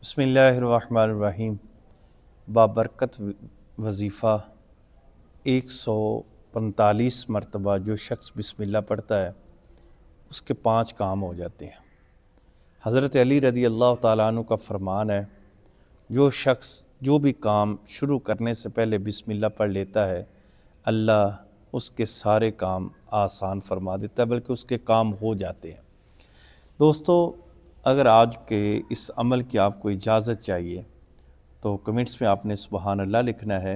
بسم اللہ الرحمن الرحیم۔ بابرکت وظیفہ 145 مرتبہ جو شخص بسم اللہ پڑھتا ہے اس کے 5 کام ہو جاتے ہیں۔ حضرت علی رضی اللہ تعالیٰ عنہ کا فرمان ہے، جو شخص جو بھی کام شروع کرنے سے پہلے بسم اللہ پڑھ لیتا ہے، اللہ اس کے سارے کام آسان فرما دیتا ہے، بلکہ اس کے کام ہو جاتے ہیں۔ دوستو، اگر آج کے اس عمل کی آپ کو اجازت چاہیے تو کمنٹس میں آپ نے سبحان اللہ لکھنا ہے،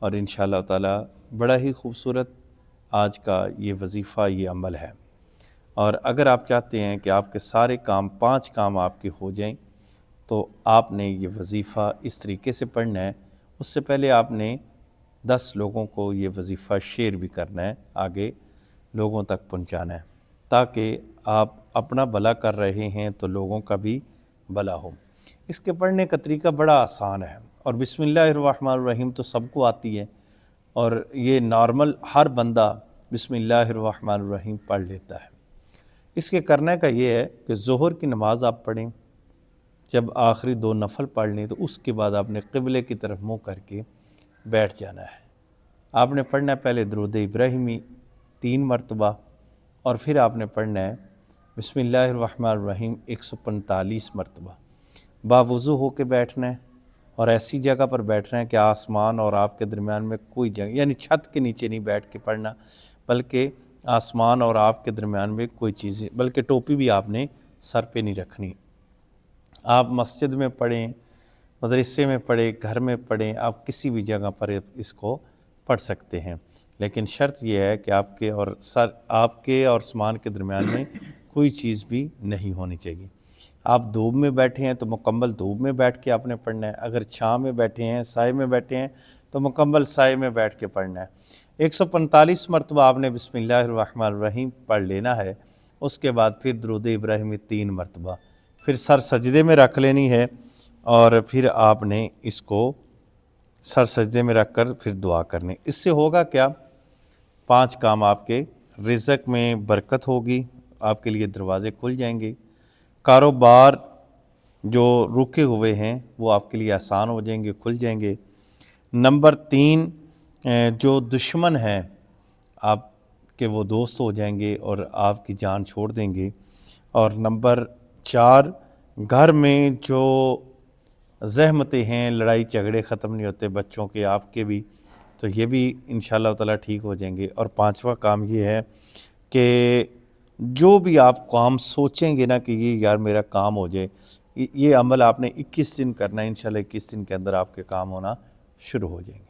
اور انشاءاللہ تعالی بڑا ہی خوبصورت آج کا یہ وظیفہ، یہ عمل ہے۔ اور اگر آپ چاہتے ہیں کہ آپ کے سارے کام 5 کام آپ کے ہو جائیں تو آپ نے یہ وظیفہ اس طریقے سے پڑھنا ہے۔ اس سے پہلے آپ نے 10 لوگوں کو یہ وظیفہ شیئر بھی کرنا ہے، آگے لوگوں تک پہنچانا ہے، تاکہ آپ اپنا بھلا کر رہے ہیں تو لوگوں کا بھی بھلا ہو۔ اس کے پڑھنے کا طریقہ بڑا آسان ہے، اور بسم اللہ الرحمن الرحیم تو سب کو آتی ہے، اور یہ نارمل ہر بندہ بسم اللہ الرحمن الرحیم پڑھ لیتا ہے۔ اس کے کرنے کا یہ ہے کہ ظہر کی نماز آپ پڑھیں، جب آخری 2 نفل پڑھ لیں تو اس کے بعد آپ نے قبلے کی طرف منہ کر کے بیٹھ جانا ہے۔ آپ نے پڑھنا ہے پہلے درود ابراہیمی 3 مرتبہ، اور پھر آپ نے پڑھنا ہے بسم اللہ الرحمن الرحیم 145 مرتبہ۔ باوضو ہو کے بیٹھنا ہے، اور ایسی جگہ پر بیٹھنا ہے کہ آسمان اور آپ کے درمیان میں کوئی جگہ، یعنی چھت کے نیچے نہیں بیٹھ کے پڑھنا، بلکہ آسمان اور آپ کے درمیان میں کوئی چیز، بلکہ ٹوپی بھی آپ نے سر پہ نہیں رکھنی۔ آپ مسجد میں پڑھیں، مدرسے میں پڑھیں، گھر میں پڑھیں، آپ کسی بھی جگہ پر اس کو پڑھ سکتے ہیں، لیکن شرط یہ ہے کہ آپ کے اور آسمان کے درمیان میں کوئی چیز بھی نہیں ہونی چاہیے۔ آپ دھوپ میں بیٹھے ہیں تو مکمل دھوپ میں بیٹھ کے آپ نے پڑھنا ہے، اگر چھاں میں بیٹھے ہیں، سائے میں بیٹھے ہیں تو مکمل سائے میں بیٹھ کے پڑھنا ہے۔ 145 مرتبہ آپ نے بسم اللہ الرحمن الرحیم پڑھ لینا ہے۔ اس کے بعد پھر درود ابراہیمی 3 مرتبہ، پھر سر سجدے میں رکھ لینی ہے، اور پھر آپ نے اس کو سر سجدے میں رکھ کر پھر دعا کرنی۔ اس سے ہوگا کیا؟ 5 کام آپ کے، رزق میں برکت ہوگی، آپ کے لیے دروازے کھل جائیں گے، کاروبار جو رکے ہوئے ہیں وہ آپ کے لیے آسان ہو جائیں گے، کھل جائیں گے۔ نمبر 3، جو دشمن ہیں آپ کے وہ دوست ہو جائیں گے اور آپ کی جان چھوڑ دیں گے۔ اور نمبر 4، گھر میں جو زحمتیں ہیں، لڑائی جھگڑے ختم نہیں ہوتے بچوں کے، آپ کے بھی، تو یہ بھی انشاءاللہ تعالی ٹھیک ہو جائیں گے۔ اور 5واں کام یہ ہے کہ جو بھی آپ کام سوچیں گے نا کہ یہ یار میرا کام ہو جائے، یہ عمل آپ نے 21 دن کرنا ہے، انشاءاللہ 21 دن کے اندر آپ کے کام ہونا شروع ہو جائیں گے۔